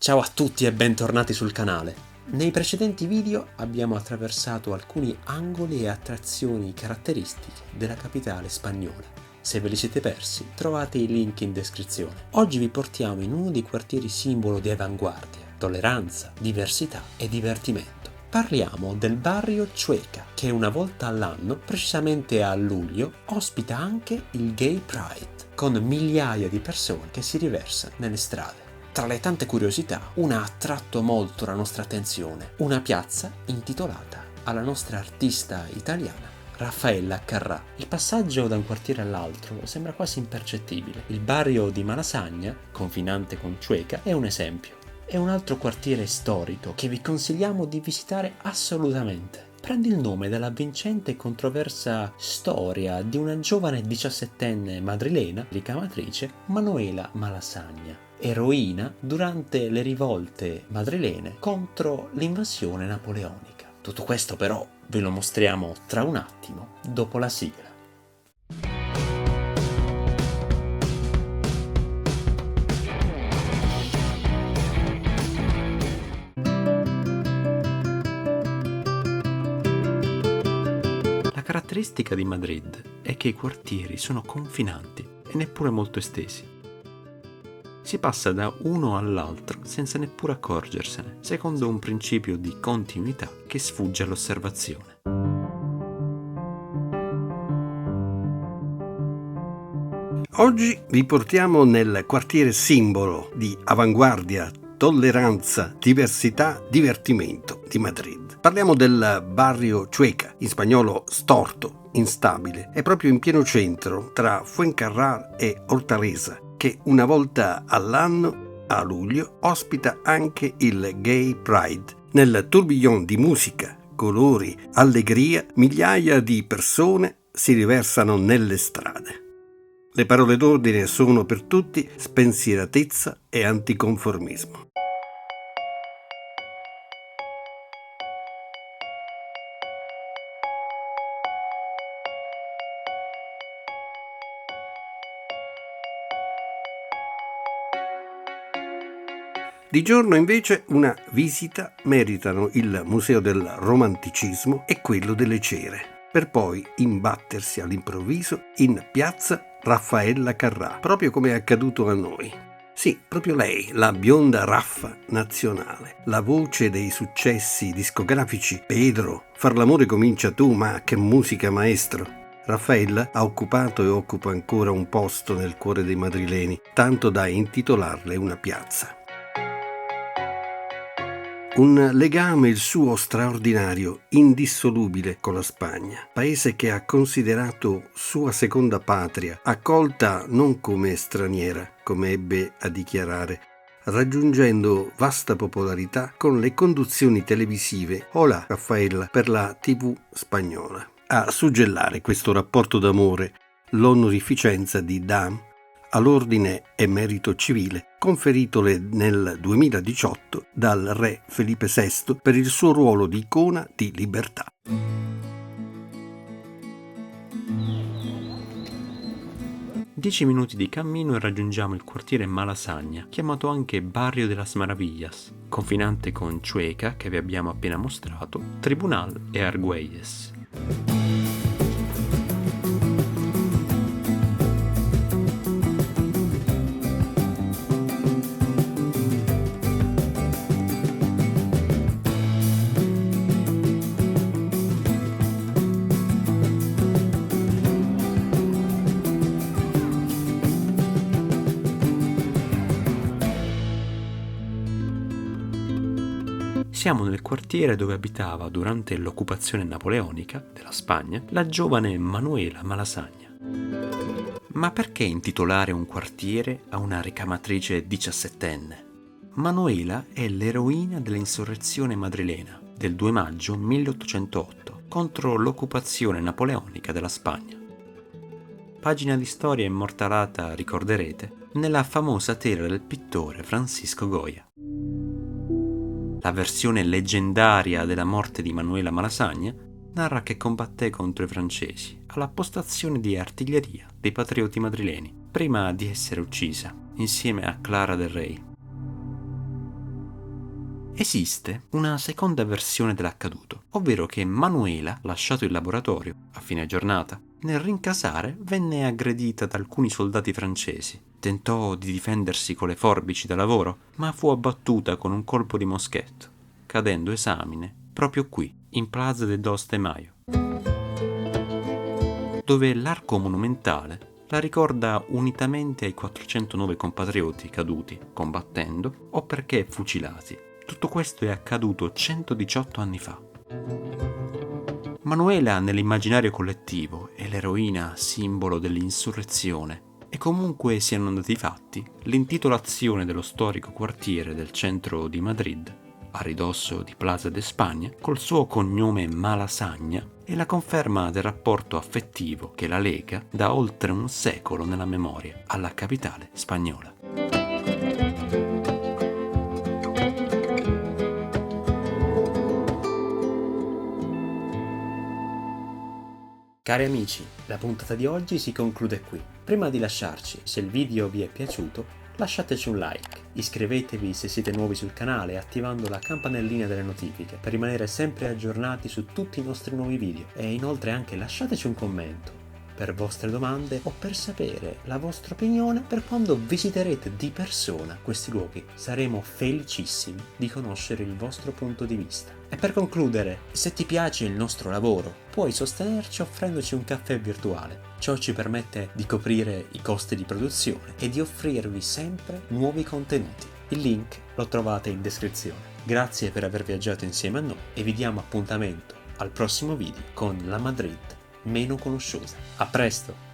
Ciao a tutti e bentornati sul canale. Nei precedenti video abbiamo attraversato alcuni angoli e attrazioni caratteristiche della capitale spagnola. Se ve li siete persi, trovate i link in descrizione. Oggi vi portiamo in uno dei quartieri simbolo di avanguardia, tolleranza, diversità e divertimento. Parliamo del barrio Chueca, che una volta all'anno, precisamente a luglio, ospita anche il Gay Pride, con migliaia di persone che si riversano nelle strade. Tra le tante curiosità, una ha attratto molto la nostra attenzione, una piazza intitolata alla nostra artista italiana, Raffaella Carrà. Il passaggio da un quartiere all'altro sembra quasi impercettibile. Il barrio di Malasagna, confinante con Chueca, è un esempio. È un altro quartiere storico che vi consigliamo di visitare assolutamente. Prende il nome dalla vincente e controversa storia di una giovane 17enne madrilena, ricamatrice, Manuela Malasagna, eroina durante le rivolte madrilene contro l'invasione napoleonica. Tutto questo però ve lo mostriamo tra un attimo, dopo la sigla. La caratteristica di Madrid è che i quartieri sono confinanti e neppure molto estesi. Si passa da uno all'altro senza neppure accorgersene, secondo un principio di continuità che sfugge all'osservazione. Oggi vi portiamo nel quartiere simbolo di avanguardia, tolleranza, diversità, divertimento di Madrid. Parliamo del barrio Chueca, in spagnolo storto, instabile. È proprio in pieno centro, tra Fuencarral e Hortaleza, che una volta all'anno, a luglio, ospita anche il Gay Pride. Nel tourbillon di musica, colori, allegria, migliaia di persone si riversano nelle strade. Le parole d'ordine sono per tutti spensieratezza e anticonformismo. Di giorno invece una visita meritano il Museo del Romanticismo e quello delle Cere, per poi imbattersi all'improvviso in piazza Raffaella Carrà, proprio come è accaduto a noi. Sì, proprio lei, la bionda Raffa nazionale, la voce dei successi discografici Pedro, Far l'amore comincia tu, ma che musica maestro. Raffaella ha occupato e occupa ancora un posto nel cuore dei madrileni, tanto da intitolarle una piazza. Un legame il suo straordinario, indissolubile con la Spagna, paese che ha considerato sua seconda patria, accolta non come straniera, come ebbe a dichiarare, raggiungendo vasta popolarità con le conduzioni televisive Hola Raffaella per la TV spagnola. A suggellare questo rapporto d'amore l'onorificenza di Dame all'ordine e merito civile, conferitole nel 2018 dal re Felipe VI per il suo ruolo di icona di libertà. Dieci minuti di cammino e raggiungiamo il quartiere Malasagna, chiamato anche Barrio de las Maravillas, confinante con Chueca, che vi abbiamo appena mostrato, Tribunal e Argüelles. Siamo nel quartiere dove abitava durante l'occupazione napoleonica della Spagna la giovane Manuela Malasagna. Ma perché intitolare un quartiere a una ricamatrice 17enne? Manuela è l'eroina dell'insurrezione madrilena del 2 maggio 1808 contro l'occupazione napoleonica della Spagna. Pagina di storia immortalata, ricorderete, nella famosa tela del pittore Francisco Goya. La versione leggendaria della morte di Manuela Malasagna narra che combatté contro i francesi alla postazione di artiglieria dei patrioti madrileni, prima di essere uccisa insieme a Clara del Rey. Esiste una seconda versione dell'accaduto, ovvero che Manuela, lasciato il laboratorio a fine giornata, nel rincasare venne aggredita da alcuni soldati francesi. Tentò di difendersi con le forbici da lavoro, ma fu abbattuta con un colpo di moschetto, cadendo esamine proprio qui, in Plaza de 2 de Mayo, dove l'arco monumentale la ricorda unitamente ai 409 compatrioti caduti combattendo o perché fucilati. Tutto questo è accaduto 118 anni fa. Manuela nell'immaginario collettivo è l'eroina simbolo dell'insurrezione e comunque siano andati i fatti, l'intitolazione dello storico quartiere del centro di Madrid, a ridosso di Plaza de España, col suo cognome Malasagna, è la conferma del rapporto affettivo che la lega da oltre un secolo nella memoria alla capitale spagnola. Cari amici, la puntata di oggi si conclude qui. Prima di lasciarci, se il video vi è piaciuto, lasciateci un like, iscrivetevi se siete nuovi sul canale attivando la campanellina delle notifiche per rimanere sempre aggiornati su tutti i nostri nuovi video e inoltre anche lasciateci un commento per vostre domande o per sapere la vostra opinione per quando visiterete di persona questi luoghi. Saremo felicissimi di conoscere il vostro punto di vista. E per concludere, se ti piace il nostro lavoro, puoi sostenerci offrendoci un caffè virtuale. Ciò ci permette di coprire i costi di produzione e di offrirvi sempre nuovi contenuti. Il link lo trovate in descrizione. Grazie per aver viaggiato insieme a noi e vi diamo appuntamento al prossimo video con la Madrid meno conosciuta. A presto!